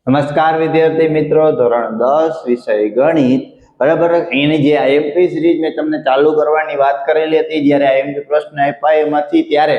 નમસ્કાર વિદ્યાર્થી મિત્રો, ધોરણ 10 વિષય ગણિત. બરાબર, એની જે આઈએમપી સિરીઝ મેં તમને ચાલુ કરવાની વાત કરેલી હતી જ્યારે આઈએમપી પ્રશ્ન આપ્યા એમાંથી, ત્યારે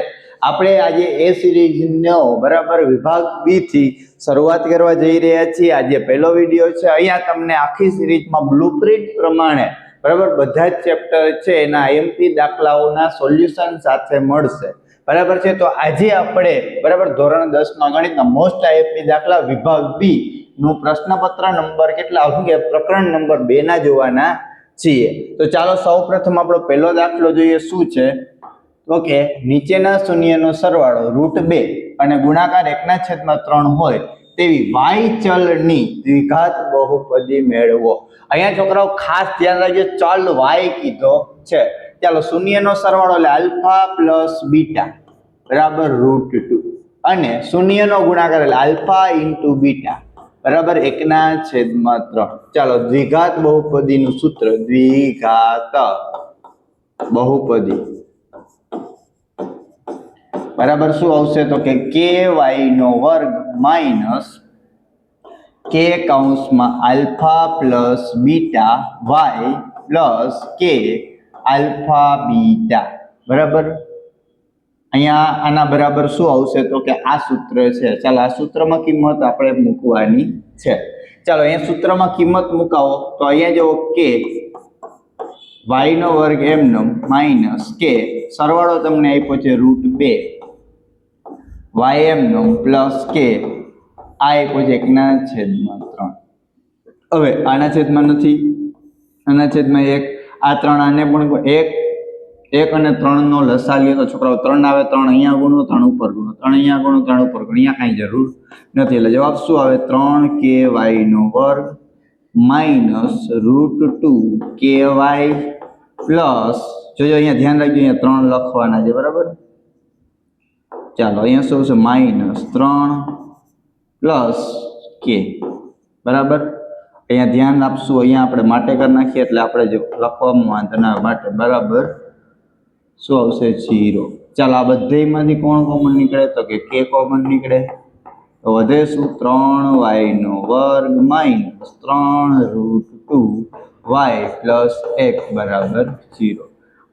આપણે આજે એ સિરીઝનો બરાબર વિભાગ બી થી શરૂઆત કરવા જઈ રહ્યા છીએ. આજે પહેલો વિડીયો છે. અહીંયા તમને આખી સિરીઝમાં બ્લુપ્રિન્ટ પ્રમાણે બરાબર બધા જ ચેપ્ટર છે એના આઈએમપી દાખલાઓના સોલ્યુશન સાથે મળશે. બરાબર છે. તો આજે આપણે બરાબર ધોરણ 10 ના ગણિતના મોસ્ટ આઈએમપી દાખલા વિભાગ બી નું પ્રશ્નપત્ર નંબર કેટલા શું કે પ્રકરણ નંબર 2 ના જોવાના છીએ. તો ચાલો સૌપ્રથમ આપણો પહેલો દાખલો જોઈએ. શું છે? ઓકે, નીચેના શૂન્યનો સરવાળો √2 અને ગુણાકાર 1/3 હોય તેવી y ચલની દ્વિઘાત બહુપદી મેળવો. અહીંયા છોકરાઓ ખાસ ધ્યાન રાખજો, ચલ y કીધો છે. ચાલો, શૂન્યનો સરવાળો એટલે આલ્ફા પ્લસ બીટા બરાબર √2 અને શૂન્યનો ગુણાકાર એટલે આલ્ફા ઇન્ટુ બીટા બરાબર 1/3. ચાલો, દ્વિઘાત બહુપદીનું સૂત્ર, દ્વિઘાત બહુપદી બરાબર શું આવશે? તો કે ky² માઇનસ k કૌંસમાં alpha plus beta y plus k alpha beta બરાબર. અહીંયા આના બરાબર શું આવશે? તો કે આ સૂત્ર છે. ચાલો, આ સૂત્રમાં કિંમત આપણે મૂકવાની છે. ચાલો, અહીંયા સૂત્રમાં કિંમત મુકાવો તો અહીંયા જો કે y² એમનો માઇનસ કે સરવાળો તમને આપ્યો છે √2 y એમનો પ્લસ કે આ આપ્યો છે 1/3. હવે આના છેદમાં નથી, આના છેદમાં 1, આ 3 આને પણ 1 અને 3 નો લસા લ્યો તો છોકરાઓ 3 આવે, 3 અહીંયા ગુણો, 3 ઉપર ગુણો, 3 અહીંયા ગુણો, 3 ઉપર ગુણો. અહીંયા કાંઈ જરૂર નથી એટલે જવાબ શું આવે? 3ky² માઇનસ √2ky પ્લસ, જોજો અહીંયા ધ્યાન રાખજો, અહીંયા 3 લખવાના છે બરાબર. ચાલો, અહીંયા શું છે? -3 પ્લસ કે બરાબર. અહીંયા ધ્યાન આપશું, અહીંયા આપણે માટે કરી નાખીએ એટલે આપણે જો લખવામાં વાંધો ના માટે બરાબર શું આવશે? 0. ચાલો, આ બધામાંથી કોણ કોમન નીકળે? તો કે k કોમન નીકળે તો વધે શું? 3y² માઇનસ 3√2y પ્લસ 1 બરાબર 0.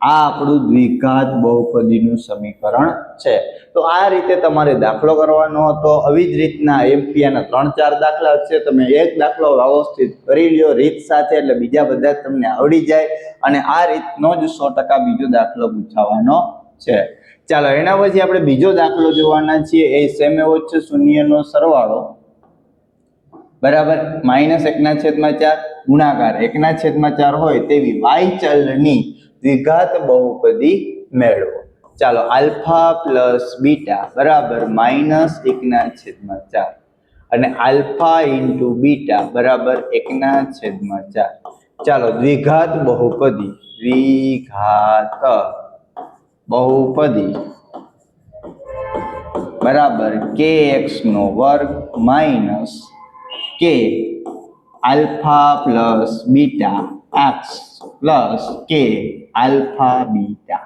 આ આપણું દ્વિઘાત બહુપદીનું સમીકરણ છે. તો આ રીતે તમારે દાખલો કરવાનો હતો. આવી જ રીતના એમપીના 3-4 દાખલા છે. તમે એક દાખલો વ્યવસ્થિત કરી લ્યો રીત સાથે એટલે બીજા બધા તમને આવડી જાય અને આ રીતનો જ 100% બીજો દાખલો પૂછાવાનો છે. ચાલો, એના પછી આપણે બીજો દાખલો જોવાના છીએ. એ સેમ એવો જ છે, શૂન્યનો સરવાળો બરાબર -1/4 ગુણાકાર 1/4 હોય તેવી y ચલની દ્વિઘાત બહુપદી મેળવો. ચાલો, આલ્ફા પ્લસ બીટા બરાબર -1/4 અને આલ્ફા ઇન્ટુ બીટા બરાબર 1/4. ચાલો, દ્વિઘાત બહુપદી બરાબર kx² minus k alpha plus beta x plus k alpha beta.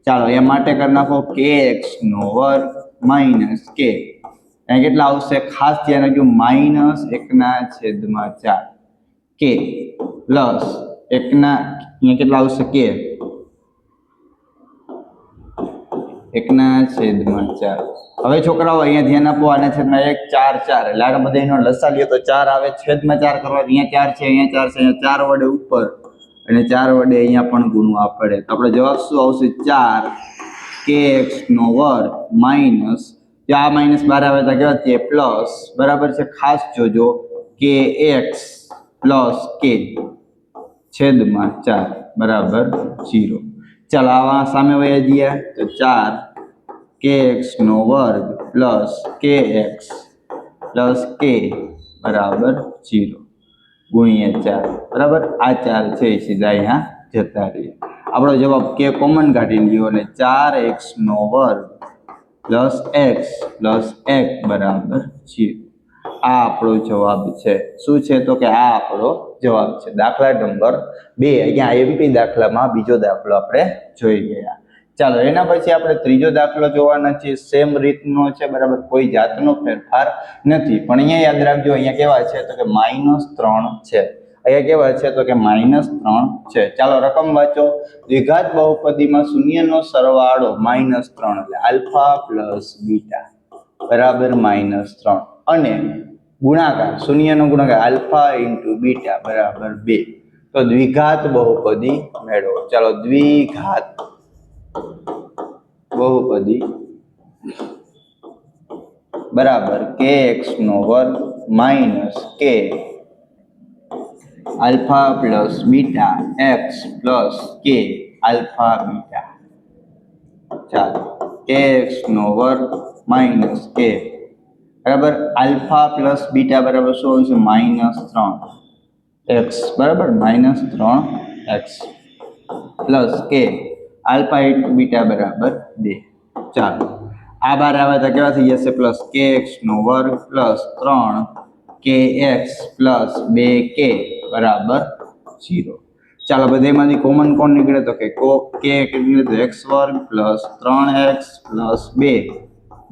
ચાલો, એ માટે કરી નાખો kx² માઇનસ k. અહીંયા કેટલા આવશે? ખાસ ધ્યાન રાખજો, -1/4 k પ્લસ 1 અહીંયા કેટલા આવશે? k 1/4. હવે છોકરાઓ અહીંયા ધ્યાન આપો, આના છેદમાં 1 4 4 એટલે આ બધા એનો લસા લ્યો તો 4 આવે. છેદમાં 4 કરવા અહીંયા 4 છે, અહીંયા 4 છે, અહીંયા 4 વડે ઉપર અને 4 વડે અહીંયા પણ ગુણવા પડે તો આપણે જવાબ શું આવશે? 4kx² માઇનસ, જો આ માઇનસ 12 આવે તો કેવા છે? પ્લસ બરાબર છે. ખાસ જોજો, kx પ્લસ k છેદમાં 4 બરાબર 0. ચાલો, આવા સામે વયા ગયા તો 4kx² plus kx plus k બરાબર 0 ગુણ્યા 4 બરાબર. આ 4 છે એ સીધા અહીંયા જતા રહીએ. આપણો જવાબ k કોમન કાઢી લ્યો અને 4x² પ્લસ x પ્લસ 1 બરાબર 0. આ આપણો જવાબ છે. શું છે? તો કે આ આપણો જવાબ છે. દાખલા નંબર 2. અહીંયા આઈએમપી દાખલામાં બીજો દાખલો આપણે જોઈ ગયા. ચાલો એના પછી આપણે ત્રીજો દાખલો જોવાના છીએ. સેમ રીતનો છે, બરાબર, કોઈ જાતનો ફેરફાર નથી. પણ અહીંયા યાદ રાખજો, અહીંયા કેવા છે તો કે -3 છે. અહીંયા કેવા છે તો કે -3 છે. ચાલો રકમ વાંચો. દ્વિઘાત બહુપદીમાં શૂન્યનો સરવાળો -3 એટલે આલ્ફા પ્લસ બીટા બરાબર -3 અને ગુણાકાર શૂન્યનો ગુણાકાર આલ્ફા ઇન્ટુ બીટા બરાબર 2. તો દ્વિઘાત બહુપદી મેળવો. ચાલો દ્વિઘાત બહુપદી બરાબર kx નો વર્ગ minus k alpha plus beta x plus k alpha beta. ચાલો kx નો વર્ગ માઇનસ k બરાબર આલ્ફા પ્લસ બીટા બરાબર શું આવશે -3x બરાબર -3x plus k alpha into beta બરાબર 2. ચાલો આ બાર આવે તો કેવા થઈ જશે પ્લસ kx નો વર્ગ પ્લસ 3kx પ્લસ 2k બરાબર 0. ચાલો બધામાંથી કોમન કોણ નીકળે તો કે k નીકળે તો x વર્ગ પ્લસ 3x પ્લસ 2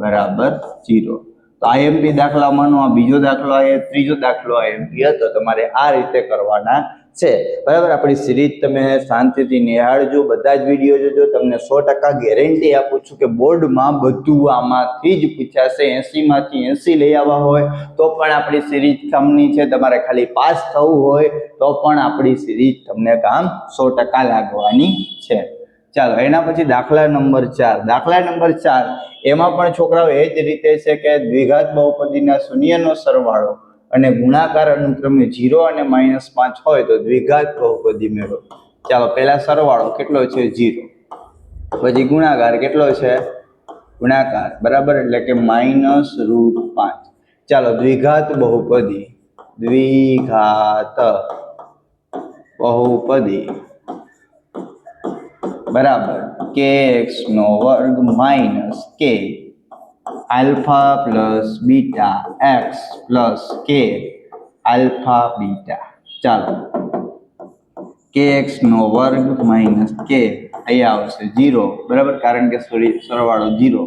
બરાબર 0. તો IMP દાખલામાંનો આ બીજો દાખલો આવે, ત્રીજો દાખલો IMP હતો. તમારે આ રીતે કરવાના છે બરાબર. આપણી સિરીઝ તમે શાંતિથી નિહાળજો, બધા જ વિડીયો જોજો. તમને 100% ગેરંટી આપું છું કે બોર્ડમાં બધું આમાંથી જ પૂછાશે. 80માંથી 80 લઈ આવવા હોય તો પણ આપણી સિરીઝ કામની છે. તમારે ખાલી પાસ થવું હોય તો પણ આપણી સિરીઝ તમને કામ 100% લાગવાની છે. ચાલો એના પછી દાખલા નંબર 4. દાખલા નંબર 4 એમાં પણ છોકરાઓ એ જ રીતે છે કે દ્વિઘાત બહુપદીના શૂન્યનો સરવાળો અને ગુણાકાર અનુક્રમે 0 અને -5 હોય તો દ્વિઘાત બહુપદી મેળવો. ચાલો પહેલા સરવાળો કેટલો છે 0, પછી ગુણાકાર કેટલો છે ગુણાકાર બરાબર એટલે કે -√5. ચાલો દ્વિઘાત બહુપદી બરાબર kx નો વર્ગ minus k alpha plus beta x plus k alpha beta. ચાલો kx નો વર્ગ માઇનસ k અહીંયા આવશે 0 બરાબર, કારણ કે સરવાળો 0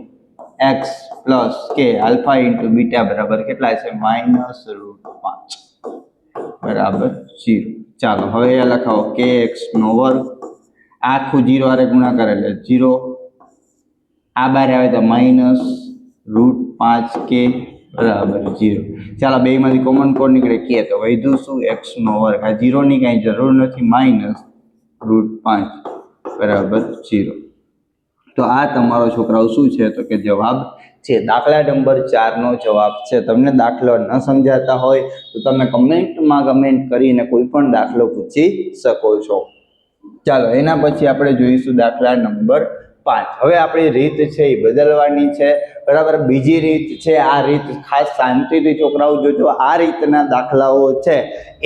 x plus k alpha into beta બરાબર કેટલા છે -√5 બરાબર 0. ચાલો હવે અહીંયા લખાવો kx નો વર્ગ આખું 0 હારે ગુણાકાર એટલે 0, આ બાર આવે તો -√5k બરાબર 0. ચાલો બે માંથી કોમન કોણ નીકળે k તો વધ્યું શું x નો વર્ગ. આ 0 ની કઈ જરૂર નથી, -√5 બરાબર 0. તો આ તમારો છોકરાઓ શું છે તો કે જવાબ છે. દાખલા નંબર 4 નો જવાબ છે. તમને દાખલો ન સમજાતા હોય તો તમે કમેન્ટમાં કમેન્ટ કરીને કોઈ પણ દાખલો પૂછી શકો છો. ચાલો એના પછી આપણે જોઈશું દાખલા નંબર 5. હવે આપણી રીત છે એ બદલવાની છે બરાબર. બીજી રીત છે, આ રીત ખાસ શાંતિથી છોકરાઓ જોજો. આ રીતના દાખલાઓ છે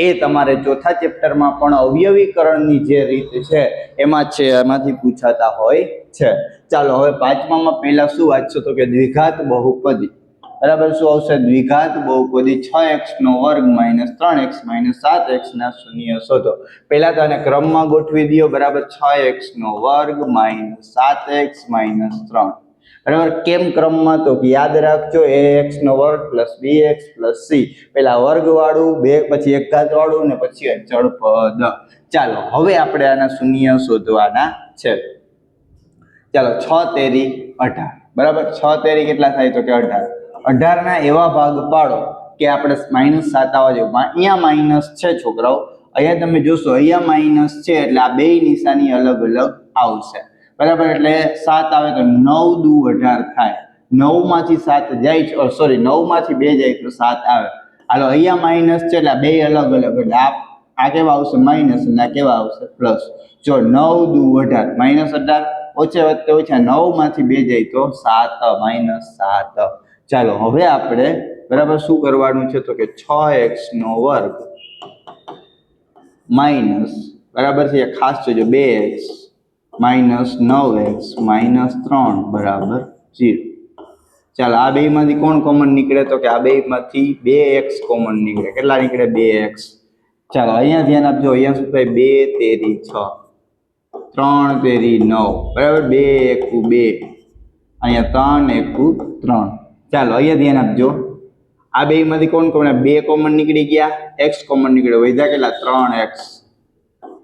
એ તમારે ચોથા ચેપ્ટરમાં પણ અવયવીકરણની જે રીત છે એમાં છે, એમાંથી પૂછાતા હોય છે. ચાલો હવે પાંચમામાં પહેલા શું વાંચશો તો કે દ્વિઘાત બહુપદી બરાબર. શું આવશે દ્વિઘાત બહુપદી 6x નો વર્ગ -3x -7x ના શૂન્ય શોધો. પહેલા તો આને ક્રમમાં ગોઠવી દો બરાબર. 6x નો વર્ગ -7x -3 બરાબર. કેમ ક્રમમાં તો યાદ રાખજો ax નો વર્ગ પ્લસ bx પ્લસ c. પહેલા વર્ગ વાળું, બે પછી એક ઘાત વાળું ને પછી અચળ પદ. ચાલો હવે આપણે આના શૂન્ય શોધવાના છે. ચાલો 6 તેરી 18 બરાબર. 6 તેરી કેટલા થાય તો કે 18. 18 ના એવા ભાગ પાડો કે આપણે -7 આવવા જોઈએ. અહીંયા માઇનસ છે છોકરાઓ, અહીંયા તમે જોશો અહીંયા માઇનસ છે એટલે આ બે નિશાની અલગ અલગ આવશે બરાબર. એટલે 7 આવે તો 9 દુ 18 થાય. 9 માંથી 7 જાય, સોરી 9 માંથી 2 જાય તો 7 આવે. હાલો અહીંયા માઇનસ છે એટલે બે અલગ અલગ, એટલે આ કેવા આવશે માઇનસ અને આ કેવા આવશે પ્લસ. જો 9 દુ 18 -18 ઓછે વત્તે ઓછા 9 માંથી 2 જાય તો 7 -7. ચાલો હવે આપણે બરાબર શું કરવાનું છે તો કે 6x નો વર્ગ માઇનસ બરાબર છે, ખાસ જોજો 2x -9x -3 બરાબર 0. ચાલો આ બે માંથી કોણ કોમન નીકળે તો કે આ બે માંથી 2x કોમન નીકળે. કેટલા નીકળે 2x. ચાલો અહીંયા ધ્યાન આપજો, અહીંયા શું થાય 2 તેરી 6 3 તેરી 9 બરાબર 2 એકુ 2 અહીંયા 3 એકુ 3 ચાલો અહીંયા ધ્યાન આપજો આ બેમાંથી કોણ કોણ 2 કોમન નીકળી ગયા x કોમન નીકળ્યો વધ્યા કેટલા 3x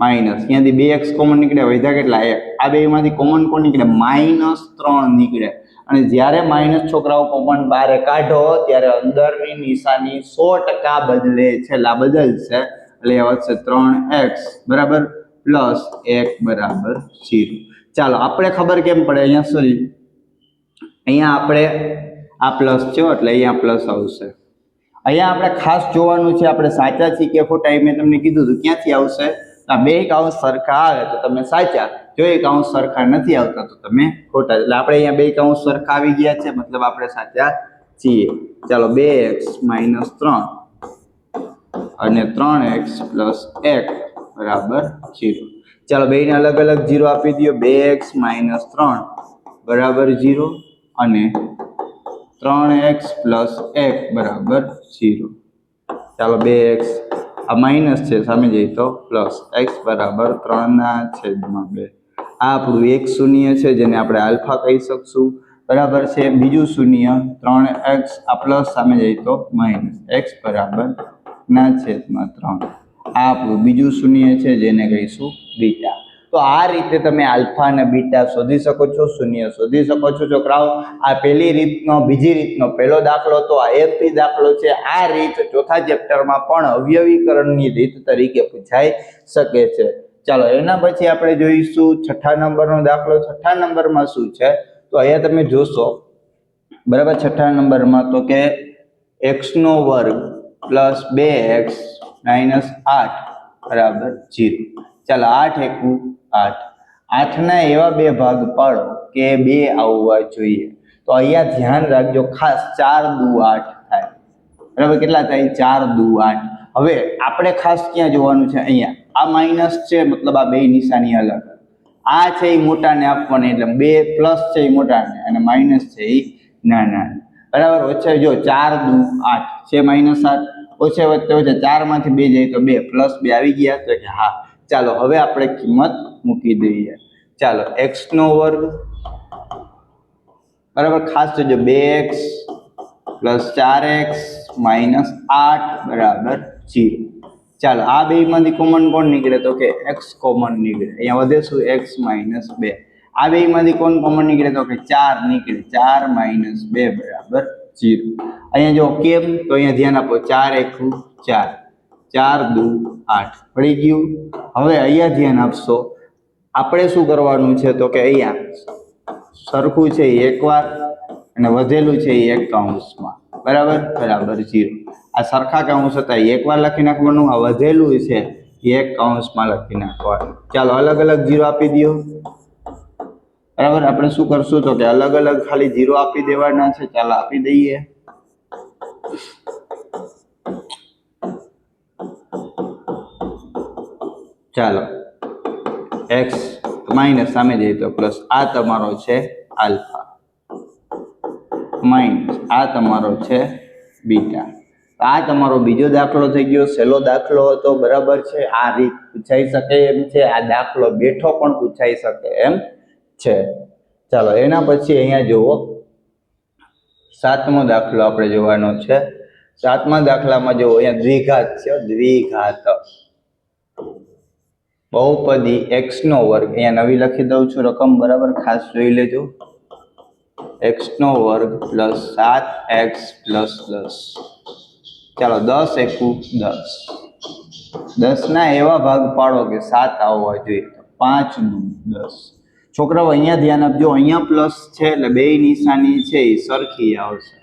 માઇનસ ત્યાંથી 2x કોમન નીકળ્યા વધ્યા કેટલા 1 આ બેમાંથી કોમન કોણ નીકળે -3 નીકળે અને જ્યારે માઇનસ છોકરાઓ કોમન બહાર કાઢો ત્યારે અંદરની નિશાની 100% બદલે છે લા બદલશે એટલે આવશે 3x બરાબર પ્લસ 1 બરાબર 0 ચાલો આપણે ખબર કેમ પડે અહીંયા સોરી અહીંયા આપણે આ પ્લસ છે એટલે અહીંયા પ્લસ આવશે અહીંયા આપણે ખાસ જોવાનું છે આપણે સાચા છીએ કે ખોટા એ મેં તમને કીધું હતું ક્યાંથી આવશે આ બે કૌંસ સરખા આવે તો તમે સાચા જો એ કૌંસ સરખા નથી આવતા તો તમે ખોટા એટલે આપણે અહીંયા બે કૌંસ સરખા આવી ગયા છે મતલબ આપણે સાચા છીએ ચાલો 2x - 3 અને 3x + 1 બરાબર 0 ચાલો બેને અલગ અલગ 0 આપી દો 2x - 3 બરાબર 0 અને 3x + 1 બરાબર 0 ચાલો 2x આ માઇનસ છે સામે જઈએ તો પ્લસ x બરાબર 3/2 આ આપણું એક શૂન્ય છે જેને આપણે આલ્ફા કહી શકશું બરાબર છે બીજું શૂન્ય 3x આ પ્લસ સામે જઈએ તો માઇનસ x બરાબર 3 આ આપણું બીજું શૂન્ય છે જેને કહીશું બીટા તો આ રીતે તમે આલ્ફા અને બીટા શોધી શકો છો શૂન્ય શોધી શકો છો છોકરાઓ આ પહેલી રીતનો બીજી રીતનો પહેલો દાખલો તો આ એફપી દાખલો છે આ રીત ચોથા ચેપ્ટરમાં પણ અવયવીકરણની રીત તરીકે પૂછાઈ શકે છે ચાલો એના પછી આપણે જોઈશું છઠ્ઠા નંબરનો દાખલો છઠ્ઠા નંબરમાં શું છે તો અહીંયા તમે જોશો બરાબર છઠ્ઠા નંબરમાં તો કે x² + 2x - 8 બરાબર 0 ચાલો 8 એકુ 8 8ના એવા બે ભાગ પાડો કે 2 આવવા જોઈએ તો અહીંયા ધ્યાન રાખજો ખાસ 4 દુ 8 થાય બરાબર કેટલા થાય 4 દુ 8 હવે આપણે ખાસ ક્યાં જોવાનું છે અહીંયા આ માઇનસ છે મતલબ આ બે નિશાની અલગ આ છે એ મોટાને આપવાની એટલે 2 પ્લસ છે એ મોટાને અને માઇનસ છે એ નાના બરાબર ઓછા જો 4 દુ 8 છે -8 ઓછે વચ્ચે 4 માંથી 2 જાય તો 2 + 2 આવી ગયા તો કે હા ચાલો હવે આપણે કિંમત મૂકી દઈએ ચાલો x² બરાબર ખાસ જોજો 2x + 4x - 8 બરાબર 0 ચાલો આ બેમાંથી કોમન કોણ નીકળે તો કે x કોમન નીકળે અહીંયા વધે શું x - 2 આ બેમાંથી કોણ કોમન નીકળે તો કે 4 નીકળે 4 - 2 બરાબર 0 અહીંયા જો કેમ તો અહીંયા ધ્યાન આપો 4 એકુ 4 4 દુ 8 પડી ગયું હવે અહીંયા ધ્યાન આપશો આપણે શું કરવાનું છે તો કે અહીંયા સરખું છે એકવાર અને વધેલું છે એક કૌંસમાં બરાબર 0 આ સરખા કૌંસ હતા એકવાર લખી નાખવાનું આ વધેલું છે એક કૌંસમાં લખી નાખવાનું ચાલો અલગ અલગ 0 આપી દો બરાબર આપણે શું કરશું તો કે અલગ અલગ ખાલી 0 આપી દેવાના છે ચાલો આપી દઈએ ચાલો x માઇનસ સામે જઈએ તો પ્લસ આ તમારો છે આલ્ફા માઇનસ આ તમારો છે બીટા આ તમારો બીજો દાખલો થઈ ગયો સહેલો દાખલો હતો બરાબર છે આ રીત પૂછાઈ શકે એમ છે આ દાખલો બેઠો પણ પૂછાઈ શકે એમ છે ચાલો એના પછી અહીંયા જુઓ સાતમો દાખલો આપણે જોવાનો છે સાતમા દાખલામાં જુઓ અહીંયા દ્વિઘાત છે દ્વિઘાત બહુપદી x² અહીંયા નવી લખી દઉં છું રકમ બરાબર ખાસ જોઈ લેજો x² + 7x + 10 ચાલો 10 એકુ 10 10 ના એવા ભાગ પાડો કે 7 આવવા જોઈએ તો 5 દુ 10 છોકરાઓ અહીંયા ધ્યાન આપજો અહીંયા પ્લસ છે એટલે બે નિશાની છે એ સરખી આવશે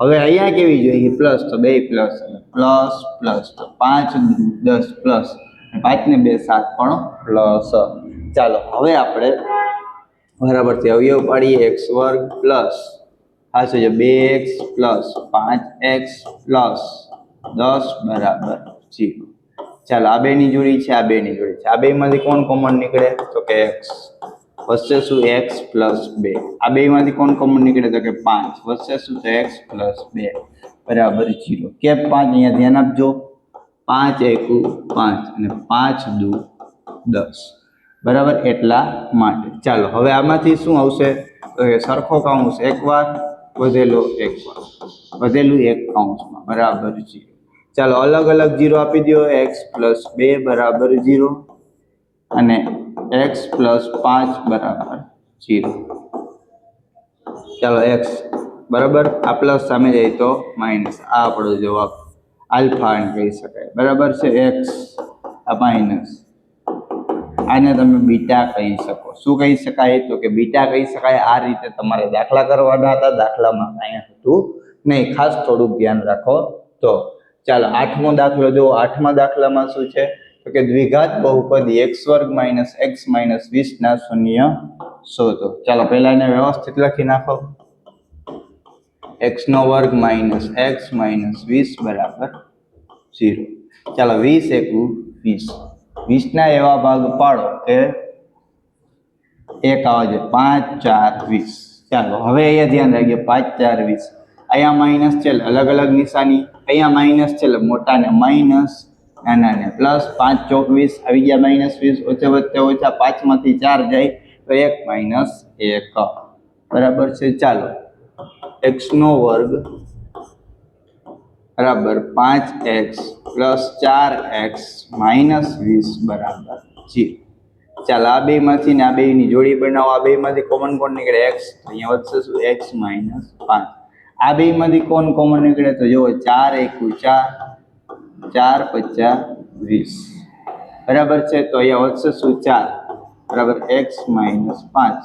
હવે અહીંયા કેવી જોઈએ પ્લસ તો બે પ્લસ પ્લસ પ્લસ તો 5 દુ 10 પ્લસ 5 ને 2 7 પણ પ્લસ ચાલો હવે આપણે બરાબરથી અવયવ પાડીએ x² પ્લસ આ છે 2x પ્લસ 5x પ્લસ 10 બરાબર 0 ચાલો આ બેની જોડી છે આ બેની જોડી છે આ બેમાંથી કોણ કોમન નીકળે તો કે x વચ્ચે શું x પ્લસ 2 આ બેમાંથી કોણ કોમન નીકળે તો કે 5 વચ્ચે શું છે x પ્લસ 2 બરાબર 0 કે 5 અહીંયા ધ્યાન આપજો 5 એકુ 5 અને 5 દુ 10 બરાબર, એટલા માટે. ચાલો હવે આમાંથી શું આવશે તો કે સરખો કૌંસ એકવાર વધેલો એકવાર વધેલું એક કૌંસમાં બરાબર 0. ચાલો અલગ અલગ 0 આપી દો. x+2 બરાબર 0 અને x+5 બરાબર 0. ચાલો x બરાબર, આ પ્લસ સામે જાય તો માઇનસ. આ આપણો જવાબ આલ્ફા કહી શકાય. બરાબર છે. x આ માઇનસ, આને તમે બીટા કહી શકો. શું કહી શકાય તો કે બીટા કહી શકાય. આ રીતે તમારે દાખલા કરવાના હતા. દાખલામાં કાંઈ હતું નહીં, ખાસ થોડુંક ધ્યાન રાખો. તો ચાલો 8મો દાખલો જુઓ. 8મા દાખલામાં શું છે તો કે દ્વિઘાત બહુપદી x² - x - 20 ના શૂન્ય શોધો. ચાલો પહેલા એને વ્યવસ્થિત લખી નાખો. x² - x - 20 બરાબર 0. ચાલો 20 × 20, 20 ના એવા ભાગ પાડો કે એક આવે 5 4 20. ચાલો હવે અહીંયા ધ્યાન રાખજો. 5 4 20, અહીંયા માઇનસ છે અલગ અલગ નિશાની, અહીંયા માઇનસ છે મોટા ને માઇનસ, નાના ને પ્લસ. 5 ચોક 20 આવી ગયા -20. ઓછા વચ્ચે ઓછા 5 માંથી 4 જાય તો 1 - 1 બરાબર છે. ચાલો x² બરાબર 5x + 4x - 20 બરાબર 0. ચાલો આ બે માંથી ને આ બે ની જોડી બનાવો. આ બે માંથી કોમન કોણ નીકળે? x. અહીંયા વધશે શું? x - 5. આ બે માંથી કોમન નીકળે તો જુઓ 4 × 4 4 × 5 20 બરાબર છે. તો અહીંયા વધશે શું? 4 બરાબર x - 5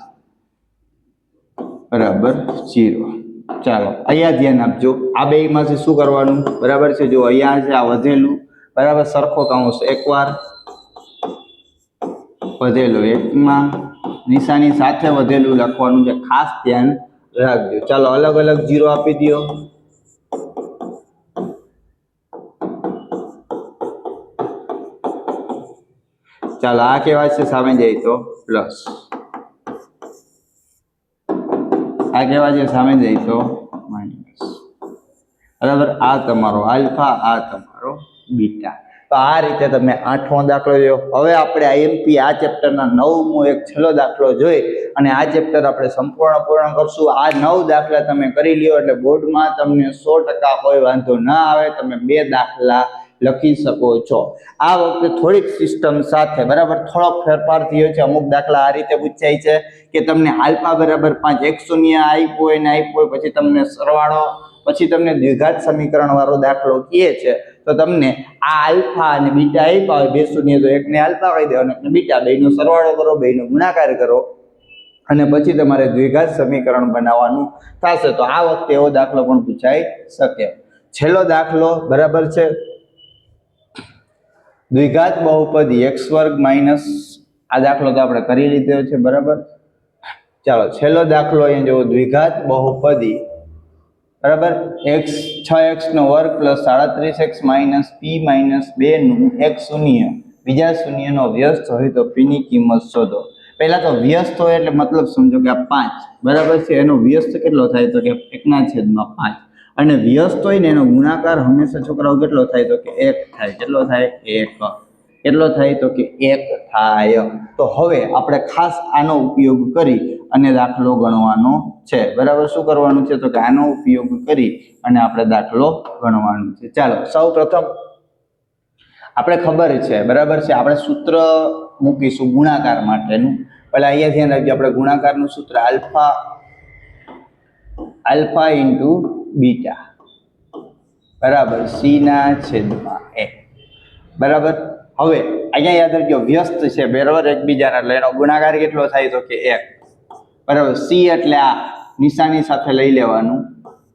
બરાબર 0. ચાલો અહીંયા ધ્યાન આપજો. આ બે માંથી શું કરવાનું? બરાબર છે. જો અહીંયા છે આ વધેલું બરાબર સરખો કૌંસ એકવાર વધેલું એકમાં નિશાની સાથે વધેલું લખવાનું છે. ખાસ ધ્યાન રાખજો. ચાલો અલગ અલગ 0 આપી દો. ચાલો આ કહેવાય છે સામે જાય તો પ્લસ, આ કહેવાય છે સામે જાય તો માઇનસ. બરાબર, આ તમારો આલ્ફા, આ તમારો બીટા. તો આ રીતે તમે 8મો દાખલો જોયો. હવે આપણે આઈએમપી આ ચેપ્ટરના 9મો એક છેલ્લો દાખલો જોઈ અને આ ચેપ્ટર આપણે સંપૂર્ણ પૂર્ણ કરશું. આ 9 દાખલા તમે કરી લ્યો એટલે બોર્ડમાં તમને 100% કોઈ વાંધો ના આવે. તમે 2 દાખલા લખી શકો છો. આ વખતે થોડીક સિસ્ટમ સાથે બરાબર થોડોક ફેરફાર થયો છે. અમુક દાખલા આ રીતે પૂછાય છે કે તમને આલ્ફા બરાબર 5 x0 આપ્યો ને આપ્યો, પછી તમને સરવાળો, પછી તમને દ્વિઘાત સમીકરણ વાળો દાખલો કહે છે તો તમને આ આલ્ફા અને બીટા આપ્યા હોય, બે શૂન્ય તો એકને આલ્ફા કહી દેવાનો અને બીટા, બેનો સરવાળો કરો, બેનો ગુણાકાર કરો અને પછી તમારે દ્વિઘાત સમીકરણ બનાવવાનું થશે. તો આ વખતે એવો દાખલો પણ પૂછાઈ શકે. છેલ્લો દાખલો બરાબર છે દ્વિઘાત બહુપદી x² - આ દાખલો તો આપણે કરી લીધો છે બરાબર. ચાલો છેલ્લો દાખલો અહીંયા જુઓ. દ્વિઘાત બહુપદી બરાબર 6x² + 37x - p - 2 નું એક શૂન્ય બીજા શૂન્યનો વ્યસ્ત હોય તો p ની કિંમત શોધો. પહેલા તો વ્યસ્ત હોય એટલે મતલબ સમજો કે આ 5 બરાબર છે. એનો વ્યસ્ત કેટલો થાય તો કે 1/5 અને વ્યસ્ત હોય ને એનો ગુણાકાર હંમેશા છોકરાઓ કેટલો થાય તો કે 1 થાય. કેટલો થાય? 1. કેટલો થાય તો કે 1 થાય. તો હવે આપણે ખાસ આનો ઉપયોગ કરી અને દાખલો ગણવાનો છે. બરાબર, શું કરવાનું છે તો કે આનો ઉપયોગ કરી અને આપણે દાખલો ગણવાનો છે. ચાલો સૌ પ્રથમ આપણે ખબર છે બરાબર છે આપણે સૂત્ર મૂકીશું ગુણાકાર માટેનું. પહેલા અહીંયા ધ્યાન રાખજો. આપણે ગુણાકારનું સૂત્ર આલ્ફા ઇન્ટુ બીટા બરાબર c/a બરાબર. હવે અહીંયા યાદ રાખજો વ્યસ્ત છે બરાબર એકબીજાના, એટલે એનો ગુણાકાર કેટલો થાય તો કે 1 બરાબર. c એટલે આ નિશાની સાથે લઈ લેવાનું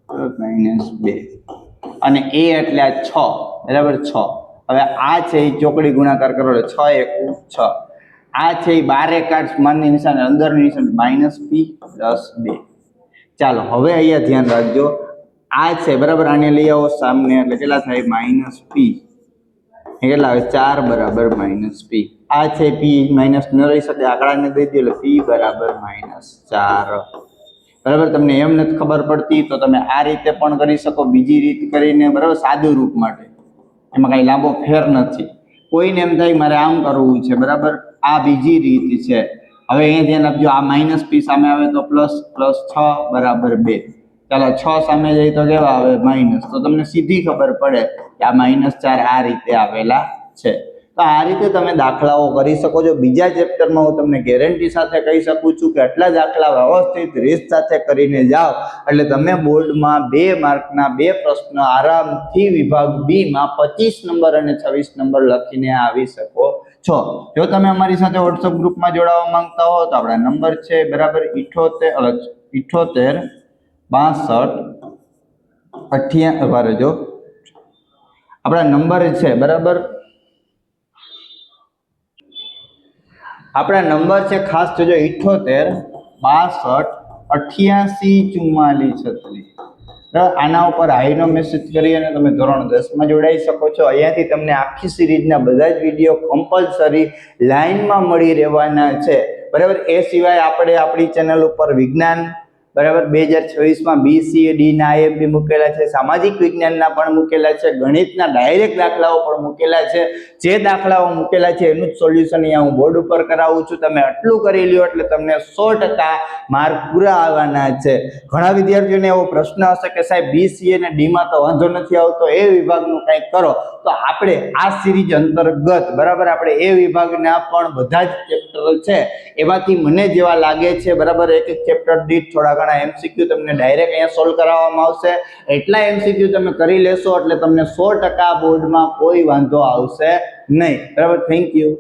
-2 અને a એટલે આ 6 બરાબર 6. હવે આ છે એ ચોકડી ગુણાકાર કરો એટલે 6 × 6. આ છે એ 12 માનની નિશાની અંદરની નિશાની -p + 2. ચાલો હવે અહીંયા ધ્યાન રાખજો. આ છે બરાબર, આને લઈ આવો સામને એટલે કેટલા થાય -p. કેટલા આવે 4 બરાબર -p. આ છે p માઇનસ ન રહી શકે, આંકડાને દઈ દો એટલે p બરાબર -4 બરાબર. તમને એમ નથી ખબર પડતી તો તમે આ રીતે પણ કરી શકો, બીજી રીત કરીને બરાબર, સાદું રૂપ માટે. એમાં કઈ લાંબો ફેર નથી. કોઈને એમ થાય મારે આમ કરવું છે બરાબર, આ બીજી રીત છે. હવે અહીંયા ધ્યાન આપજો, આ માઇનસ પી સામે આવે તો પ્લસ, પ્લસ 6 બરાબર 2. ચાલો 6 સામે જઈ તો કેવા આવે માઇનસ, તો તમને સીધી ખબર પડે કે આ -4 આ રીતે આવેલા છે. તો આ રીતે તમે દાખલાઓ કરી શકો છો. બીજા ચેપ્ટરમાં હું તમને ગેરંટી સાથે કહી શકું છું કે આટલા દાખલા વ્યવસ્થિત રીત સાથે કરીને જાઓ એટલે તમે બોર્ડમાં 2 માર્કના 2 પ્રશ્ન આરામથી વિભાગ બી માં 25 નંબર અને 26 નંબર લખીને આવી શકો છો. જો તમે અમારી સાથે વોટ્સઅપ ગ્રુપમાં જોડાવા માંગતા હો તો આપણા નંબર છે બરાબર 78 62 જો આપણા નંબર છે બરાબર, આપણા નંબર છે ખાસ જોજો 78 62 88 44 36. આના ઉપર હાઈનો મેસેજ કરી અને તમે ધોરણ 10 માં જોડાઈ શકો છો. અહીંયાથી તમને આખી સિરીઝના બધા જ વિડીયો કમ્પલસરી લાઈનમાં મળી રહેવાના છે બરાબર. એ સિવાય આપણે આપણી ચેનલ ઉપર વિજ્ઞાન બરાબર 2026માં BCA D ના IMP મૂકેલા છે, સામાજિક વિજ્ઞાનના પણ મૂકેલા છે, ગણિતના ડાયરેક્ટ દાખલાઓ પણ મૂકેલા છે. જે દાખલાઓ મૂકેલા છે એનું જ સોલ્યુશન અહીંયા હું બોર્ડ ઉપર કરાવું છું. તમે આટલું કરી લ્યો એટલે તમને 100% માર્ક પૂરા આવવાના છે. ઘણા વિદ્યાર્થીઓને એવો પ્રશ્ન હશે કે સાહેબ BCA અને D માં તો વાંધો નથી આવતો, એ વિભાગનું કંઈક કરો. તો આપણે આ સિરીઝ અંતર્ગત બરાબર આપણે એ વિભાગના પણ બધા જ ચેપ્ટર છે એમાંથી મને જેવા લાગે છે બરાબર એક ચેપ્ટર દીઠ થોડા ઘણા MCQ તમને ડાયરેક્ટ અહીંયા સોલ્વ કરાવવામાં આવશે. એટલા MCQ તમે કરી લેશો એટલે તમને 100% બોર્ડમાં કોઈ વાંધો આવશે નહીં. બરાબર. Thank you.